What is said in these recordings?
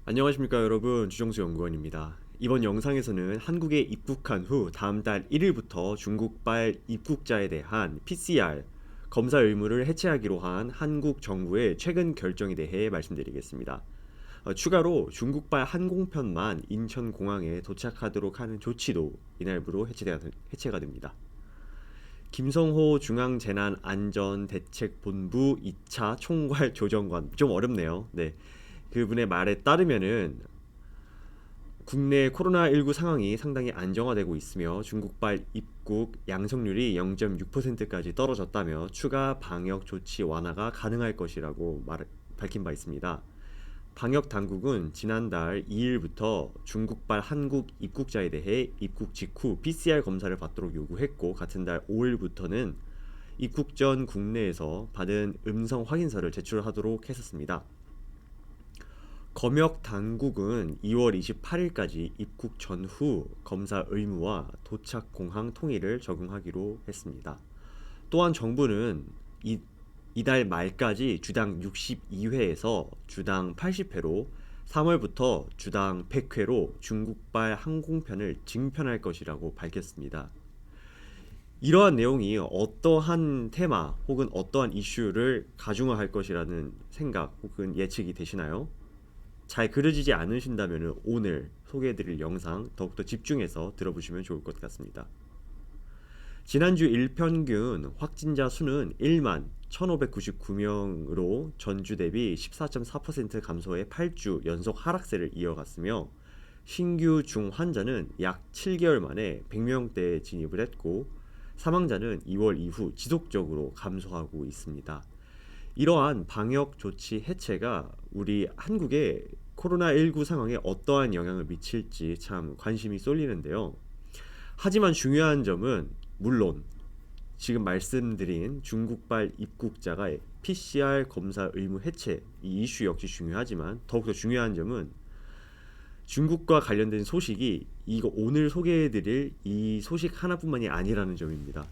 안녕하십니까 여러분, 주정수 연구원입니다. 이번 영상에서는 한국에 입국한 후 다음 달 1일부터 중국발 입국자에 대한 PCR 검사 의무를 해체하기로 한 한국 정부의 최근 결정에 대해 말씀드리겠습니다. 추가로 중국발 항공편만 인천공항에 도착하도록 하는 조치도 이날부로 해체가 됩니다. 김성호 중앙재난안전대책본부 2차 총괄 조정관, 좀 어렵네요. 네, 그분의 말에 따르면은 국내 코로나19 상황이 상당히 안정화되고 있으며 중국발 입국 양성률이 0.6%까지 떨어졌다며 추가 방역 조치 완화가 가능할 것이라고 밝힌 바 있습니다. 방역 당국은 지난달 2일부터 중국발 한국 입국자에 대해 입국 직후 PCR 검사를 받도록 요구했고, 같은 달 5일부터는 입국 전 국내에서 받은 음성 확인서를 제출하도록 했었습니다. 검역 당국은 2월 28일까지 입국 전후 검사 의무와 도착 공항 통일을 적용하기로 했습니다. 또한 정부는 이달 말까지 주당 62회에서 주당 80회로, 3월부터 주당 100회로 중국발 항공편을 증편할 것이라고 밝혔습니다. 이러한 내용이 어떠한 테마 혹은 어떠한 이슈를 가중화할 것이라는 생각 혹은 예측이 되시나요? 잘 그려지지 않으신다면 오늘 소개해드릴 영상 더욱더 집중해서 들어보시면 좋을 것 같습니다. 지난주 일평균 확진자 수는 1만 1599명으로 전주 대비 14.4% 감소해 8주 연속 하락세를 이어갔으며, 신규 중환자는 약 7개월 만에 100명대에 진입을 했고, 사망자는 2월 이후 지속적으로 감소하고 있습니다. 이러한 방역 조치 해체가 우리 한국의 코로나19 상황에 어떠한 영향을 미칠지 참 관심이 쏠리는데요. 하지만 중요한 점은 물론 지금 말씀드린 중국발 입국자가 PCR 검사 의무 해체, 이 이슈 역시 중요하지만 더욱더 중요한 점은 중국과 관련된 소식이 이거 오늘 소개해드릴 이 소식 하나뿐만이 아니라는 점입니다.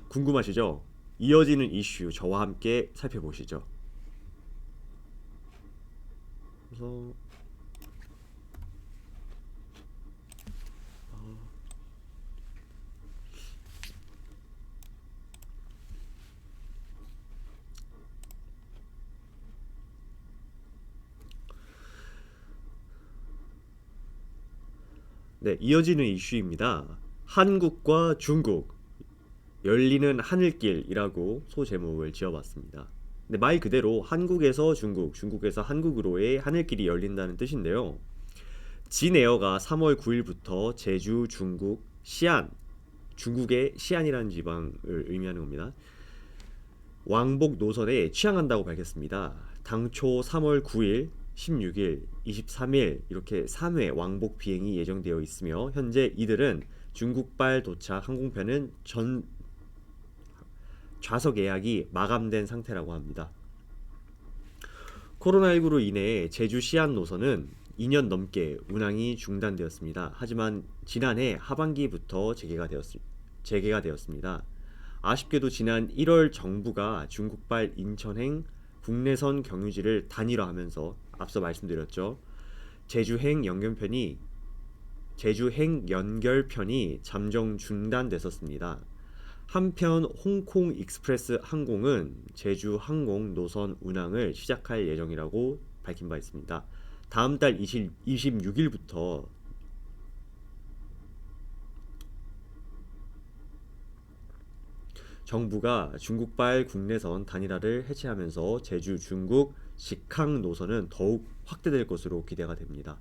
궁금하시죠? 이어지는 이슈 저와 함께 살펴보시죠. 그래서 네, 이어지는 이슈입니다. 한국과 중국 열리는 하늘길이라고 소제목을 지어봤습니다. 근데 말 그대로 한국에서 중국, 중국에서 한국으로의 하늘길이 열린다는 뜻인데요. 진에어가 3월 9일부터 제주, 중국, 시안, 중국의 시안이라는 지방을 의미하는 겁니다. 왕복 노선에 취항한다고 밝혔습니다. 당초 3월 9일, 16일, 23일 이렇게 3회 왕복 비행이 예정되어 있으며, 현재 이들은 중국발 도착 항공편은 전 좌석 예약이 마감된 상태라고 합니다. 코로나19로 인해 제주 시안 노선은 2년 넘게 운항이 중단되었습니다. 하지만 지난해 하반기부터 재개가 되었습니다. 아쉽게도 지난 1월 정부가 중국발 인천행 국내선 경유지를 단일화하면서 앞서 말씀드렸죠. 제주행 연결편이 잠정 중단됐었습니다. 한편 홍콩 익스프레스 항공은 제주 항공 노선 운항을 시작할 예정이라고 밝힌 바 있습니다. 다음 달 26일부터 정부가 중국발 국내선 단일화를 해체하면서 제주 중국 직항 노선은 더욱 확대될 것으로 기대가 됩니다.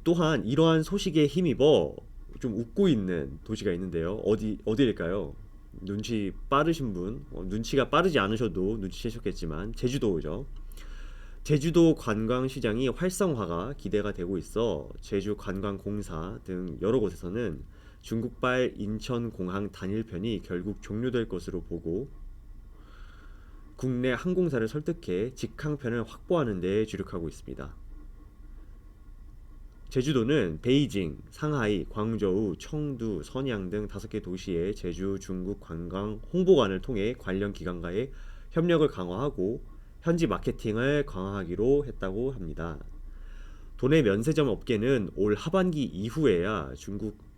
또한 이러한 소식에 힘입어 좀 웃고 있는 도시가 있는데요. 어디일까요? 눈치 빠르신 분, 눈치가 빠르지 않으셔도 눈치채셨겠지만 제주도죠. 제주도 관광시장이 활성화가 기대가 되고 있어 제주관광공사 등 여러 곳에서는 중국발 인천공항 단일편이 결국 종료될 것으로 보고, 국내 항공사를 설득해 직항편을 확보하는 데 주력하고 있습니다. 제주도는 베이징, 상하이, 광저우, 청두, 선양 등 5개 도시의 제주 중국 관광 홍보관을 통해 관련 기관과의 협력을 강화하고 현지 마케팅을 강화하기로 했다고 합니다. 도내 면세점 업계는 올 하반기 이후에야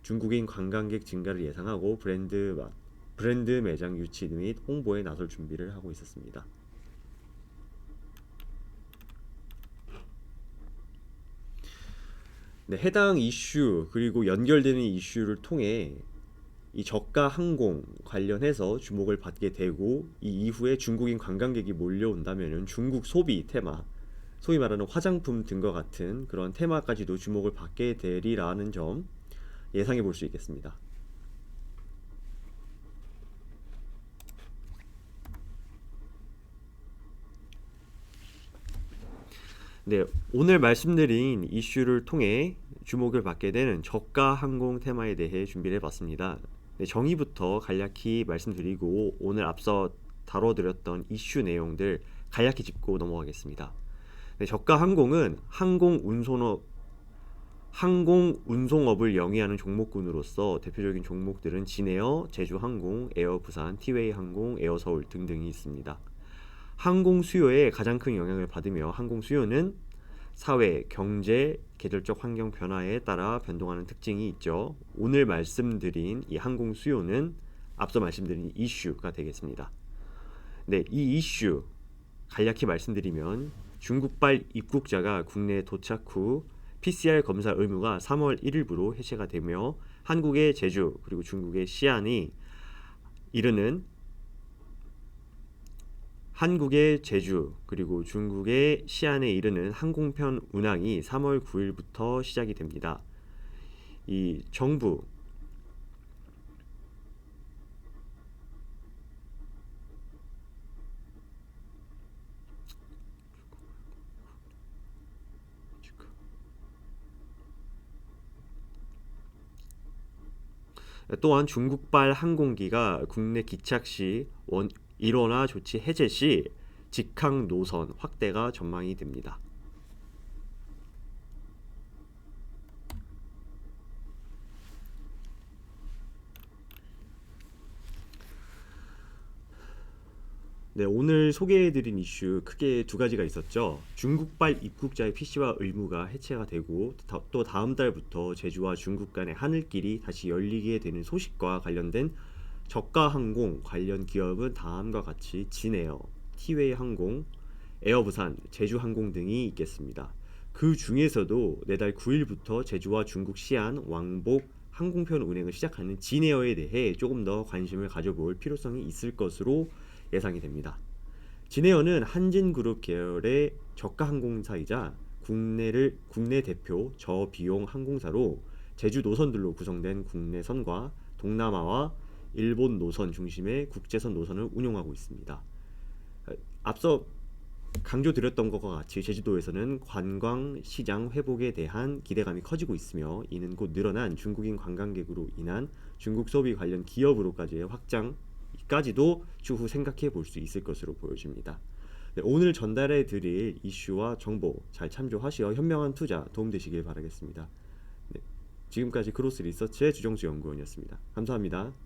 중국인 관광객 증가를 예상하고 브랜드 매장 유치 및 홍보에 나설 준비를 하고 있었습니다. 네, 해당 이슈 그리고 연결되는 이슈를 통해 이 저가 항공 관련해서 주목을 받게 되고 이 이후에 중국인 관광객이 몰려온다면은 중국 소비 테마, 소위 말하는 화장품 등과 같은 그런 테마까지도 주목을 받게 되리라는 점 예상해 볼 수 있겠습니다. 네, 오늘 말씀드린 이슈를 통해 주목을 받게 되는 저가 항공 테마에 대해 준비를 해봤습니다. 네, 정의부터 간략히 말씀드리고 오늘 앞서 다뤄드렸던 이슈 내용들 간략히 짚고 넘어가겠습니다. 네, 저가 항공은 항공운송업을 영위하는 종목군으로서 대표적인 종목들은 진에어, 제주항공, 에어부산, 티웨이항공, 에어서울 등등이 있습니다. 항공 수요에 가장 큰 영향을 받으며 항공 수요는 사회, 경제, 계절적 환경 변화에 따라 변동하는 특징이 있죠. 오늘 말씀드린 이 항공 수요는 앞서 말씀드린 이슈가 되겠습니다. 네, 이 이슈 간략히 말씀드리면 중국발 입국자가 국내에 도착 후 PCR 검사 의무가 3월 1일부로 해제가 되며 한국의 제주 그리고 중국의 시안이 이르는 한국의 제주 그리고 중국의 시안에 이르는 항공편 운항이 3월 9일부터 시작이 됩니다. 이 정부 또한 중국발 항공기가 국내 기착 시 일원화 조치 해제 시 직항 노선 확대가 전망이 됩니다. 네, 오늘 소개해드린 이슈 크게 두 가지가 있었죠. 중국발 입국자의 PC와 의무가 해체가 되고 또 다음 달부터 제주와 중국 간의 하늘길이 다시 열리게 되는 소식과 관련된 저가 항공 관련 기업은 다음과 같이 진에어, 티웨이 항공, 에어부산, 제주항공 등이 있겠습니다. 그 중에서도 내달 9일부터 제주와 중국 시안 왕복 항공편 운행을 시작하는 진에어에 대해 조금 더 관심을 가져볼 필요성이 있을 것으로 예상이 됩니다. 진에어는 한진그룹 계열의 저가 항공사이자 국내 대표 저비용 항공사로 제주 노선들로 구성된 국내선과 동남아와 일본 노선 중심의 국제선 노선을 운용하고 있습니다. 앞서 강조드렸던 것과 같이 제주도에서는 관광 시장 회복에 대한 기대감이 커지고 있으며 이는 곧 늘어난 중국인 관광객으로 인한 중국 소비 관련 기업으로까지의 확장까지도 추후 생각해 볼 수 있을 것으로 보여집니다. 네, 오늘 전달해 드릴 이슈와 정보 잘 참조하시어 현명한 투자 도움되시길 바라겠습니다. 네, 지금까지 크로스 리서치의 주정수 연구원이었습니다. 감사합니다.